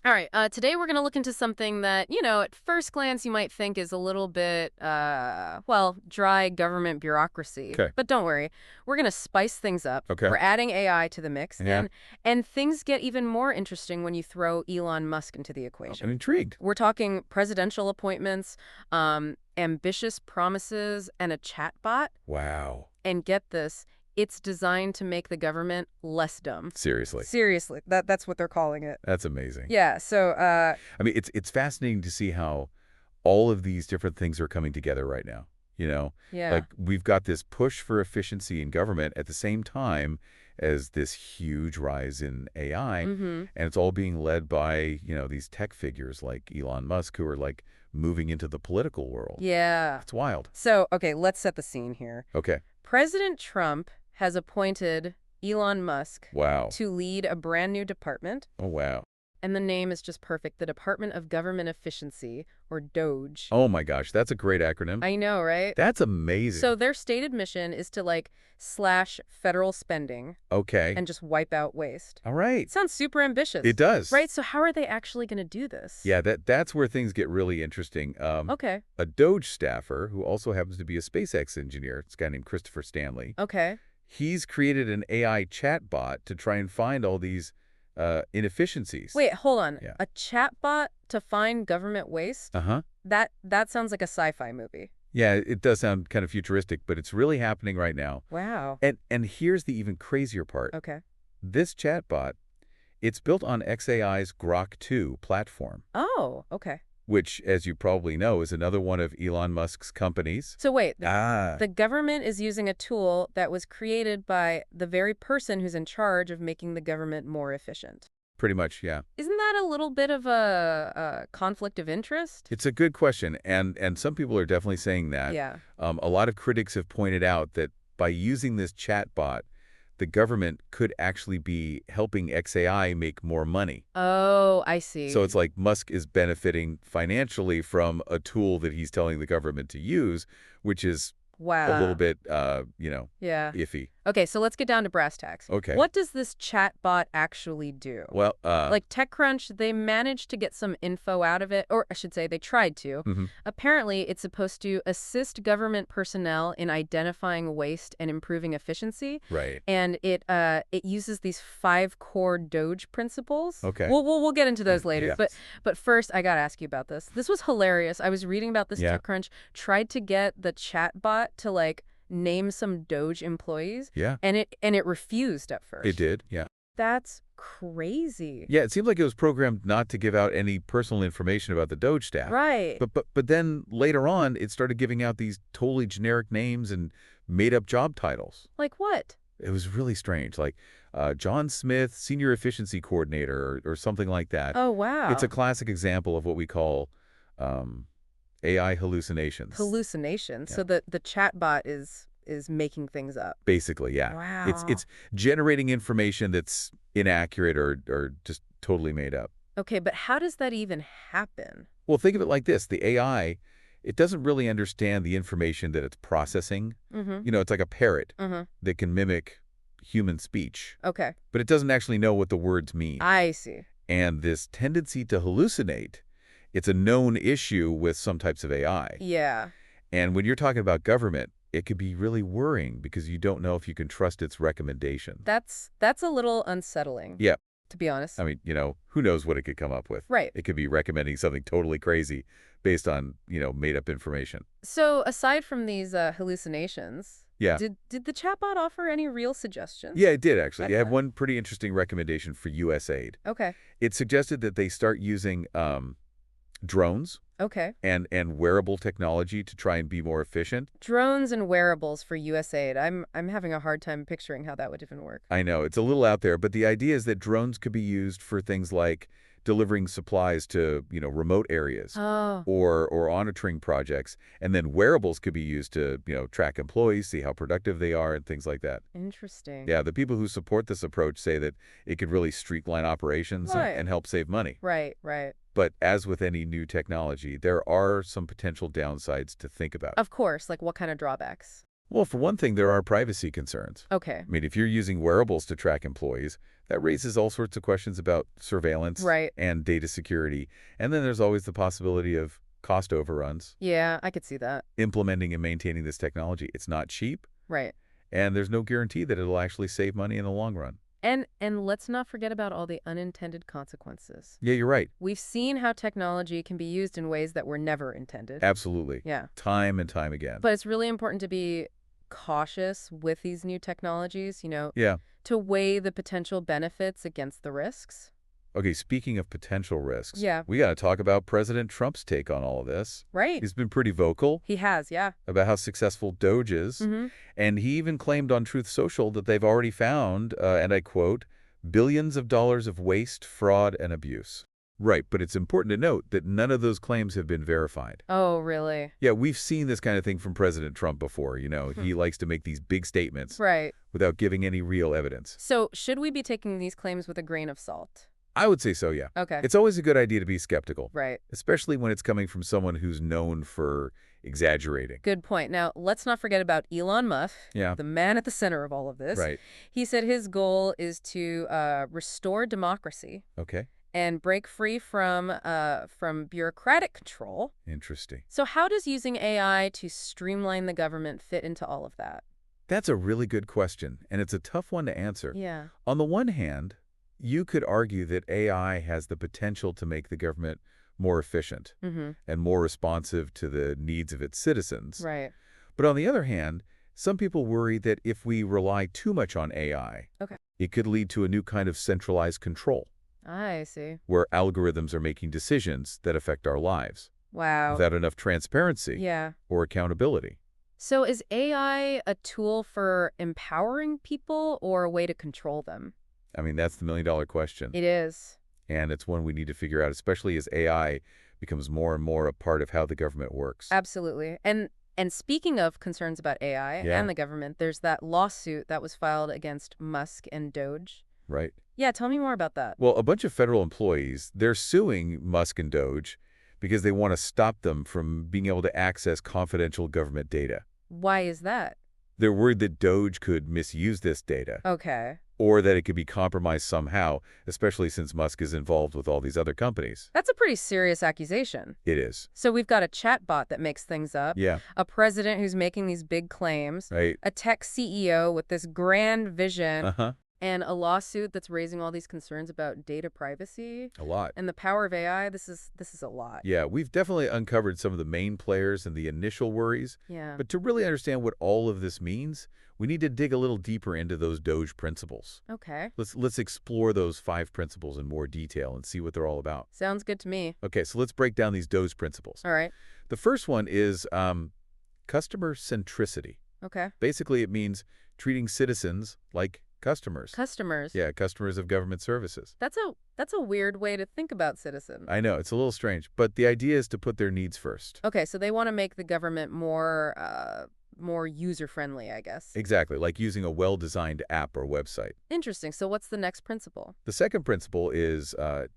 All right, today we're going to look into something that, at first glance you might think is a little bit, well, dry government bureaucracy. Okay. But don't worry, we're going to spice things up. Okay. We're adding AI to the mix, Yeah. and things get even more interesting when you throw Elon Musk into the Oh, I'm equation. intrigued. We're talking presidential appointments, ambitious promises, and a chatbot. Wow. And get this, it's designed to make the government less dumb. Seriously. Seriously, that's what they're calling it. That's amazing. Yeah, so, I mean, it's fascinating to see how all of these different things are coming together right now. yeah. Like we've got this push for efficiency in government at the same time as this huge rise in AI. Mm-hmm. And it's all being led by, these tech figures like Elon Musk who are like moving into the political world. Yeah. It's wild. So, okay, let's set the scene here. Okay. President Trump has appointed Elon Musk Wow. to lead a brand new department, Oh, wow. and the name is just perfect, the Department of Government Efficiency, or DOGE. Oh, my gosh. That's a great acronym. I know, right? That's amazing. So their stated mission is to, slash federal spending Okay. and just wipe out waste. All right. It sounds super ambitious. It does. Right? So how are they actually going to do this? Yeah, that's where things get really interesting. Okay. A DOGE staffer, who also happens to be a SpaceX engineer, it's a guy named Christopher Stanley, Okay. he's created an AI chatbot to try and find all these inefficiencies. Wait, hold on. Yeah. A chatbot to find government waste? Uh-huh. That sounds like a sci-fi movie. Yeah, it does sound kind of futuristic, but it's really happening right now. Wow. And here's the even crazier part. Okay. This chatbot, it's built on xAI's Grok 2 platform, Oh, okay. which, as you probably know, is another one of Elon Musk's companies. So wait, Ah. the government is using a tool that was created by the very person who's in charge of making the government more efficient. Pretty much, yeah. Isn't that a little bit of a conflict of interest? It's a good question, and some people are definitely saying that. Yeah. A lot of critics have pointed out that by using this chatbot, the government could actually be helping xAI make more money. Oh, I see. So it's like Musk is benefiting financially from a tool that he's telling the government to use, which is wow. a little bit, Yeah. iffy. Okay, so let's get down to brass tacks. Okay. What does this chatbot actually do? Well, Like TechCrunch, they managed to get some info out of it, or I should say they tried to. mhm. Apparently, it's supposed to assist government personnel in identifying waste and improving efficiency. Right. And it uses these 5 core DOGE principles. Okay. We'll get into those later. Yes. But first, I gotta ask you about this. This was hilarious. I was reading about this. Yeah. TechCrunch tried to get the chatbot to name some DOGE employees. Yeah, And it refused at first. it did. Yeah. That's crazy. Yeah, it seemed like it was programmed not to give out any personal information about the DOGE staff. Right. But then later on, it started giving out these totally generic names and made-up job titles. Like what? It was really strange, like John Smith, Senior Efficiency Coordinator, or something like that. Oh, wow. It's a classic example of what we call AI hallucinations. hallucination. Yeah. So the chatbot is making things up. Basically, yeah. Wow. It's generating information that's inaccurate or just totally made up. Okay, but how does that even happen? Well, think of it like this. The AI, it doesn't really understand the information that it's processing. Mm-hmm. It's like a parrot Mm-hmm. that can mimic human speech, Okay. but it doesn't actually know what the words mean. I see. And this tendency to hallucinate, it's a known issue with some types of AI. Yeah. And when you're talking about government, it could be really worrying because you don't know if you can trust its recommendation. That's a little unsettling. Yeah. To be honest. I mean, who knows what it could come up with. Right. It could be recommending something totally crazy based on, made-up information. So aside from these hallucinations, Yeah. did the chatbot offer any real suggestions? Yeah, it did, actually. Okay. I have one pretty interesting recommendation for USAID. Okay. It suggested that they start using drones Okay. and wearable technology to try and be more efficient. Drones and wearables for USAID. I'm having a hard time picturing how that would even work. I know, it's a little out there, but the idea is that drones could be used for things like delivering supplies to, remote areas Oh. or monitoring projects. And then wearables could be used to, track employees, see how productive they are, and things like that. Interesting. Yeah, the people who support this approach say that it could really streamline operations Right. and help save money. Right, right. But as with any new technology, there are some potential downsides to think about. Of course, what kind of drawbacks? Well, for one thing, there are privacy concerns. Okay. I mean, if you're using wearables to track employees, That raises all sorts of questions about surveillance Right. and data security. And then there's always the possibility of cost overruns. Yeah, I could see that. Implementing and maintaining this technology, it's not cheap, Right. and there's no guarantee that it'll actually save money in the long run. And let's not forget about all the unintended consequences. Yeah, you're right. We've seen how technology can be used in ways that were never intended. Absolutely. Yeah. Time and time again. But it's really important to be cautious with these new technologies, Yeah. to weigh the potential benefits against the risks. Okay, speaking of potential risks, Yeah. we got to talk about President Trump's take on all of this. Right. He's been pretty vocal He has, yeah. about how successful DOGE is, Mm-hmm. and he even claimed on Truth Social that they've already found, and I quote, billions of dollars of waste, fraud, and abuse. Right, but it's important to note that none of those claims have been verified. Oh, really? Yeah, we've seen this kind of thing from President Trump before. He likes to make these big statements Right. without giving any real evidence. So should we be taking these claims with a grain of salt? I would say so, yeah. Okay. It's always a good idea to be skeptical, Right. especially when it's coming from someone who's known for exaggerating. Good point. Now, let's not forget about Elon Musk, Yeah, the man at the center of all of this. right. He said his goal is to restore democracy Okay, and break free from bureaucratic control. interesting. So how does using AI to streamline the government fit into all of that? That's a really good question, and it's a tough one to answer. Yeah. On the one hand, you could argue that AI has the potential to make the government more efficient Mm-hmm. and more responsive to the needs of its citizens. Right. But on the other hand, some people worry that if we rely too much on AI, Okay. it could lead to a new kind of centralized control, I see. where algorithms are making decisions that affect our lives, Wow. without enough transparency Yeah. or accountability. So is AI a tool for empowering people or a way to control them? I mean, that's the million-dollar question. It is. And it's one we need to figure out, especially as AI becomes more and more a part of how the government works. Absolutely. And speaking of concerns about AI Yeah. and the government, there's that lawsuit that was filed against Musk and DOGE. Right? Yeah, tell me more about that. Well, a bunch of federal employees, they're suing Musk and DOGE because they want to stop them from being able to access confidential government data. Why is that? They're worried that DOGE could misuse this data, Okay. or that it could be compromised somehow, especially since Musk is involved with all these other companies. That's a pretty serious accusation. It is. So we've got a chatbot that makes things up, Yeah, a president who's making these big claims, right. a tech CEO with this grand vision, Uh-huh. and a lawsuit that's raising all these concerns about data privacy A lot. and the power of AI. This is a lot. Yeah, we've definitely uncovered some of the main players and the initial worries. Yeah. But to really understand what all of this means, we need to dig a little deeper into those DOGE principles. Okay. Let's explore those 5 principles in more detail and see what they're all about. Sounds good to me. Okay, so let's break down these DOGE principles. All right. The first one is customer centricity. Okay. Basically, it means treating citizens like customers. Customers. Yeah, customers of government services. That's a weird way to think about citizens. I know, it's a little strange, but the idea is to put their needs first. Okay, so they want to make the government more user-friendly, I guess. Exactly, like using a well-designed app or website. Interesting. So what's the next principle? The second principle is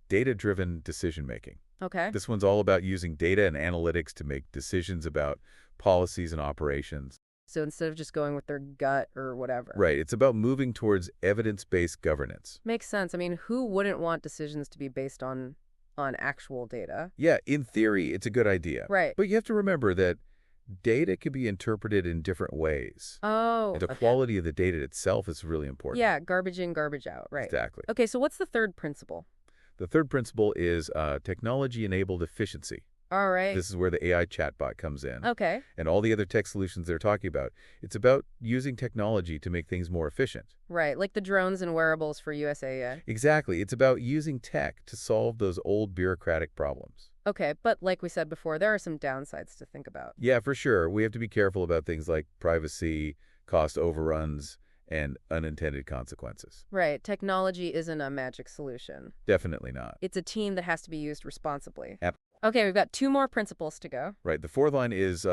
data-driven decision-making. Okay. This one's all about using data and analytics to make decisions about policies and operations. So instead of just going with their gut or whatever. Right, it's about moving towards evidence-based governance. Makes sense. I mean, who wouldn't want decisions to be based on actual data? Yeah, in theory, it's a good idea. Right. But you have to remember that data can be interpreted in different ways. Oh. And the Okay. quality of the data itself is really important. Yeah, garbage in, garbage out. Right. Exactly. Okay, so what's the third principle? The third principle is technology-enabled efficiency. All right. This is where the AI chatbot comes in. Okay. And all the other tech solutions they're talking about. It's about using technology to make things more efficient. Right, like the drones and wearables for USAID. Exactly. It's about using tech to solve those old bureaucratic problems. Okay, but like we said before, there are some downsides to think about. Yeah, for sure. We have to be careful about things like privacy, cost overruns, and unintended consequences. Right, technology isn't a magic solution. Definitely not. It's a team that has to be used responsibly. Yep. Okay, we've got 2 more principles to go. Right. The fourth line is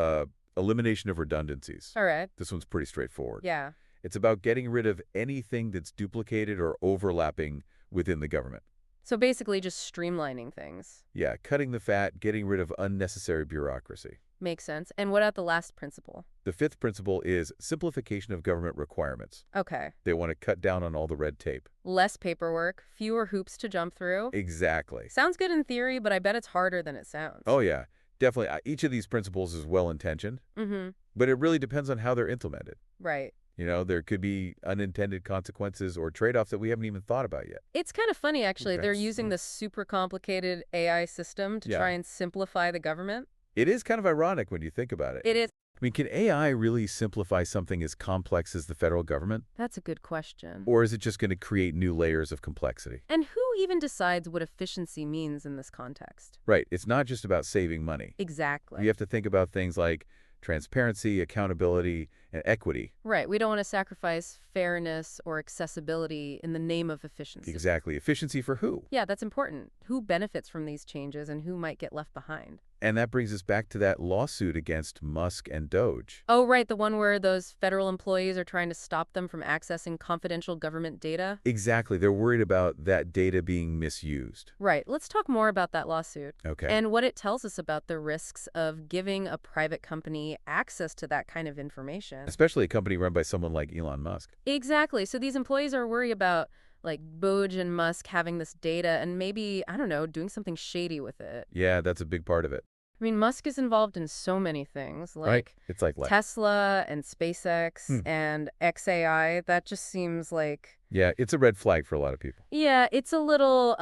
elimination of redundancies. All right. This one's pretty straightforward. Yeah. It's about getting rid of anything that's duplicated or overlapping within the government. So basically just streamlining things. Yeah, cutting the fat, getting rid of unnecessary bureaucracy. Makes sense. And what about the last principle? The fifth principle is simplification of government requirements. Okay. They want to cut down on all the red tape. Less paperwork, fewer hoops to jump through. Exactly. Sounds good in theory, but I bet it's harder than it sounds. Oh, yeah. Definitely. Each of these principles is well-intentioned, Mm-hmm. but it really depends on how they're implemented. Right. You know, there could be unintended consequences or trade-offs that we haven't even thought about yet. It's kind of funny, actually. Okay. They're using this super complicated AI system to Yeah. try and simplify the government. It is kind of ironic when you think about it. It is. I mean, can AI really simplify something as complex as the federal government? That's a good question. Or is it just going to create new layers of complexity? And who even decides what efficiency means in this context? Right. It's not just about saving money. Exactly. You have to think about things like transparency, accountability, and equity. Right. We don't want to sacrifice fairness or accessibility in the name of efficiency. Exactly. Efficiency for who? Yeah, that's important. Who benefits from these changes and who might get left behind? And that brings us back to that lawsuit against Musk and DOGE. Oh, right. The one where those federal employees are trying to stop them from accessing confidential government data? Exactly. They're worried about that data being misused. Right. Let's talk more about that lawsuit. Okay. And what it tells us about the risks of giving a private company access to that kind of information. Especially a company run by someone like Elon Musk. Exactly. So these employees are worried about, like, DOGE and Musk having this data and maybe, I don't know, doing something shady with it. Yeah, that's a big part of it. I mean, Musk is involved in so many things, like Right? It's like Tesla and SpaceX and XAI. That just seems like, yeah, it's a red flag for a lot of people. yeah, it's a little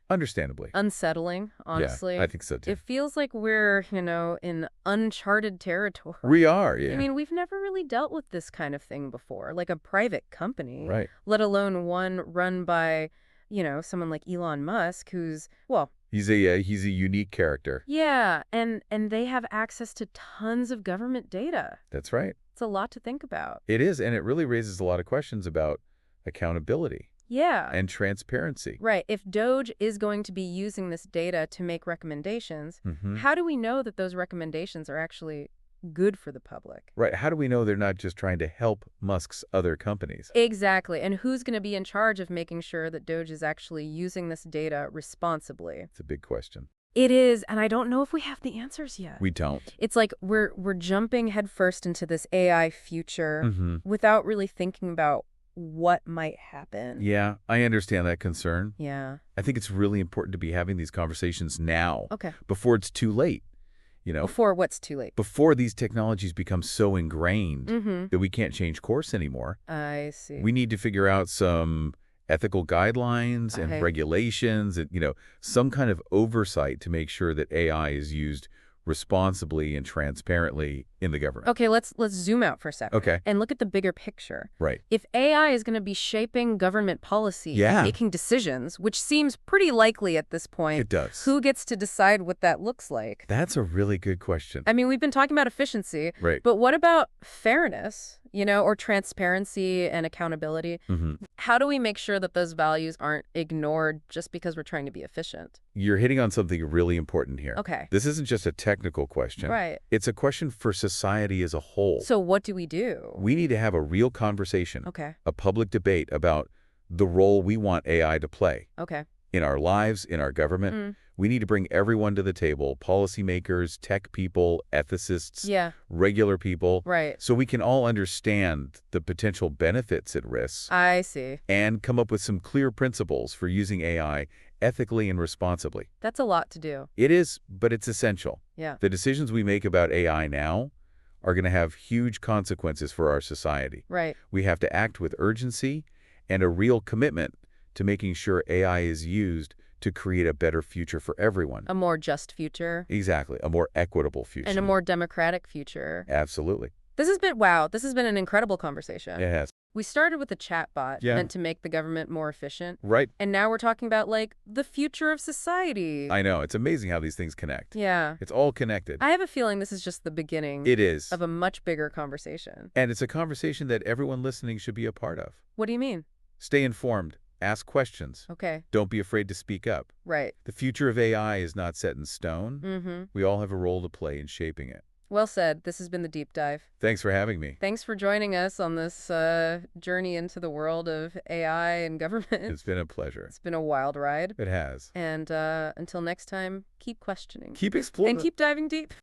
Understandably. unsettling, honestly. Yeah, I think so too. It feels like we're, in uncharted territory. We are, yeah. I mean, we've never really dealt with this kind of thing before, like a private company, Right. let alone one run by, someone like Elon Musk, who's, well, He's a unique character. yeah, and they have access to tons of government data. That's right. It's a lot to think about. It is, and it really raises a lot of questions about accountability Yeah. and transparency. Right. If DOGE is going to be using this data to make recommendations, how do we know that those recommendations are actually good for the public? Right. How do we know they're not just trying to help Musk's other companies? Exactly. And who's going to be in charge of making sure that DOGE is actually using this data responsibly? It's a big question. It is, and I don't know if we have the answers yet. We don't. It's like we're jumping headfirst into this AI future without really thinking about what might happen. Yeah, I understand that concern. Yeah. I think it's really important to be having these conversations now, Okay. before it's too late. Before what's too late? Before these technologies become so ingrained that we can't change course anymore. I see. We need to figure out some ethical guidelines and Okay. regulations and, some kind of oversight to make sure that AI is used responsibly and transparently in the government. Okay, let's zoom out for a second. Okay. And look at the bigger picture. Right. If AI is going to be shaping government policy, Yeah. making decisions, which seems pretty likely at this point, It does. who gets to decide what that looks like? That's a really good question. I mean, we've been talking about efficiency, Right. but what about fairness, or transparency and accountability? How do we make sure that those values aren't ignored just because we're trying to be efficient? You're hitting on something really important here. Okay. This isn't just a technical question. Right. It's a question for society as a whole. So what do we do? We need to have a real conversation, Okay. a public debate about the role we want AI to play Okay. in our lives, in our government. We need to bring everyone to the table, policymakers, tech people, ethicists, Yeah. regular people, Right. so we can all understand the potential benefits and risks I see. and come up with some clear principles for using AI ethically and responsibly. That's a lot to do. It is, but it's essential. Yeah. The decisions we make about AI now are going to have huge consequences for our society. Right. We have to act with urgency and a real commitment to making sure AI is used to create a better future for everyone. A more just future. Exactly. A more equitable future. And a more democratic future. Absolutely. This has been an incredible conversation. It has. We started with a chatbot Yeah. meant to make the government more efficient. Right. And now we're talking about, like, the future of society. I know. It's amazing how these things connect. Yeah. It's all connected. I have a feeling this is just the beginning It is. of a much bigger conversation. And it's a conversation that everyone listening should be a part of. What do you mean? Stay informed. Ask questions. Okay. Don't be afraid to speak up. Right. The future of AI is not set in stone. Mm-hmm. We all have a role to play in shaping it. Well said. This has been the deep dive. Thanks for having me. Thanks for joining us on this journey into the world of AI and government. It's been a pleasure. It's been a wild ride. It has. And until next time, keep questioning. Keep exploring. And keep diving deep.